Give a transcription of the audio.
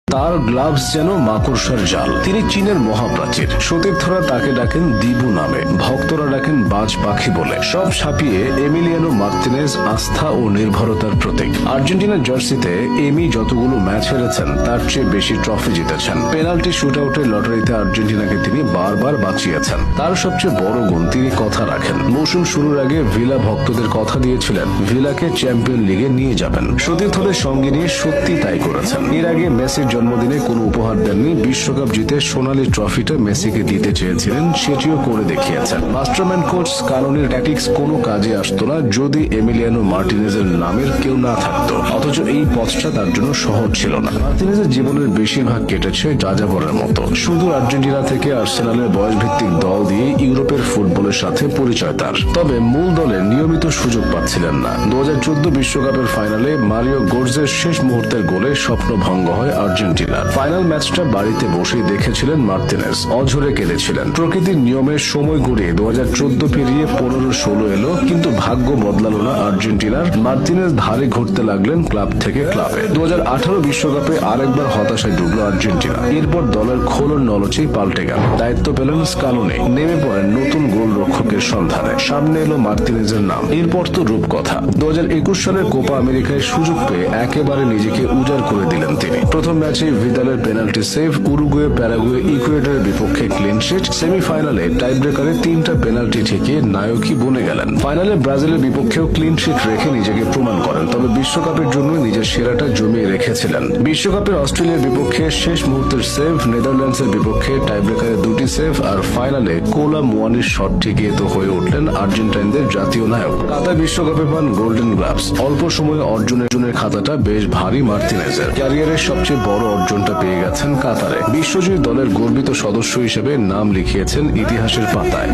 তার গ্লাভস যেন মাকড়সার জাল। তিনি চীনের মহাপ্রাচীর। সতীর্থরা তাকে ডাকেন দিবু নামে, ভক্তরা ডাকেন বাজ পাখি বলে। সব ছাপিয়ে এমিলিয়ানো মার্তিনেজ আস্থা ও নির্ভরতার প্রতীক। আর্জেন্টিনার জার্সিতে এমি যতগুলো ম্যাচ হেরেছেন তার চেয়ে বেশি ট্রফি জিতেছেন। পেনাল্টি শুট আউটের লটারিতে আর্জেন্টিনাকে তিনি বারবার বাঁচিয়েছেন। তার সবচেয়ে বড় গুণ, তিনি কথা রাখেন। মৌসুম শুরুর আগে ভিলা ভক্তদের কথা দিয়েছিলেন ভিলাকে চ্যাম্পিয়ন লিগে নিয়ে যাবেন। সতীর্থদের সঙ্গে নিয়ে সত্যি তাই করেছেন। এর আগে মেসির জন্মদিনে কোনো উপহার দেননি, বিশ্বকাপ জিতে সোনালী ট্রফিটা মেসিকে দিতে চেয়েছিলেন, সেটিও করে দেখিয়েছেন। মাস্টারম্যান্ড কোচ স্কালোনির ট্যাকটিক্স কোনো কাজে আসতো না যদি এমিলিয়ানো মার্টিনেজের নামের কেউ না থাকতো। অথচ এই পথটা তার জন্য সহজ ছিল না। মার্টিনেজের জীবনের বেশিরভাগ কেটেছে যাযাবরের মতো। শুধু আর্জেন্টিনা থেকে আর্সেনালের বয়সভিত্তিক দল দিয়ে ইউরোপের ফুটবলের সাথে পরিচয় তার। তবে মূল দলে নিয়মিত সুযোগ পাচ্ছিলেন না। 2014 বিশ্বকাপের ফাইনালে মারিও গোটজের শেষ মুহূর্তের গোলে স্বপ্ন ভঙ্গ হয় আর্জেন্টিনার। ফাইনাল ম্যাচটা বাড়িতে বসেই দেখেছিলেন মার্তিনেজ, অঝরে কেঁদেছিলেন। প্রকৃতির নিয়মে সময় গড়িয়ে 2014 পেরিয়ে 15-16 এলো, কিন্তু ভাগ্য বদলালো না আর্জেন্টিনার। মার্তিনেজ ধারে ঘুরতে লাগলেন ক্লাব থেকে ক্লাবে। 2018 বিশ্বকাপে আরেকবার হতাশায় ডুবল আর্জেন্টিনা। এরপর দলের খোলর নলচেই পাল্টে গেল। দায়িত্ব পেলেন স্কালোনি। নেমে পড়েন নতুন গোলরক্ষকের সন্ধানে। সামনে এলো মার্তিনেজের নাম। এরপর তো রূপকথা। 2021 সালের কোপা আমেরিকায় সুযোগ পেয়ে একেবারে নিজেকে উজাড় করে দিলেন তিনি। প্রথম ম্যাচে ভিদালের পেনাল্টি সেভ, উরুগুয়ে, প্যারাগুয়ে, ইকুয়েডরের বিপক্ষে ক্লিন শিট। সেমিফাইনালে টাইব্রেকারে 3টা পেনাল্টি ঠেকিয়ে নায়কই বনে গেলেন। ফাইনালে ব্রাজিলের বিপক্ষেও ক্লিন শিট রেখে নিজেকে প্রমাণ করেন। তবে বিশ্বকাপের জন্য নিজের সেরাটা জমিয়ে রেখেছিলেন। বিশ্বকাপের অস্ট্রেলিয়ার বিপক্ষে শেষ মুহূর্তের সেভ, নেদারল্যান্ডসের বিপক্ষে টাইব্রেকারে 2টি সেভ, আর ফাইনালে কোলা মুয়ানির শট ঠেকিয়ে তো হয়ে উঠলেন আর্জেন্টাইনদের জাতীয় নায়ক। কাতার বিশ্বকাপে পান গোল্ডেন গ্লাভস। অল্প সময়ে অর্জনের খাতাটা বেশ ভারী মার্তিনেজের। ক্যারিয়ারের সবচেয়ে বড় অর্জনটা পেয়ে গেছেন কাতারে। বিশ্বজয়ী দলের গর্বিত সদস্য হিসেবে নাম লিখিয়েছেন ইতিহাসের পাতায়।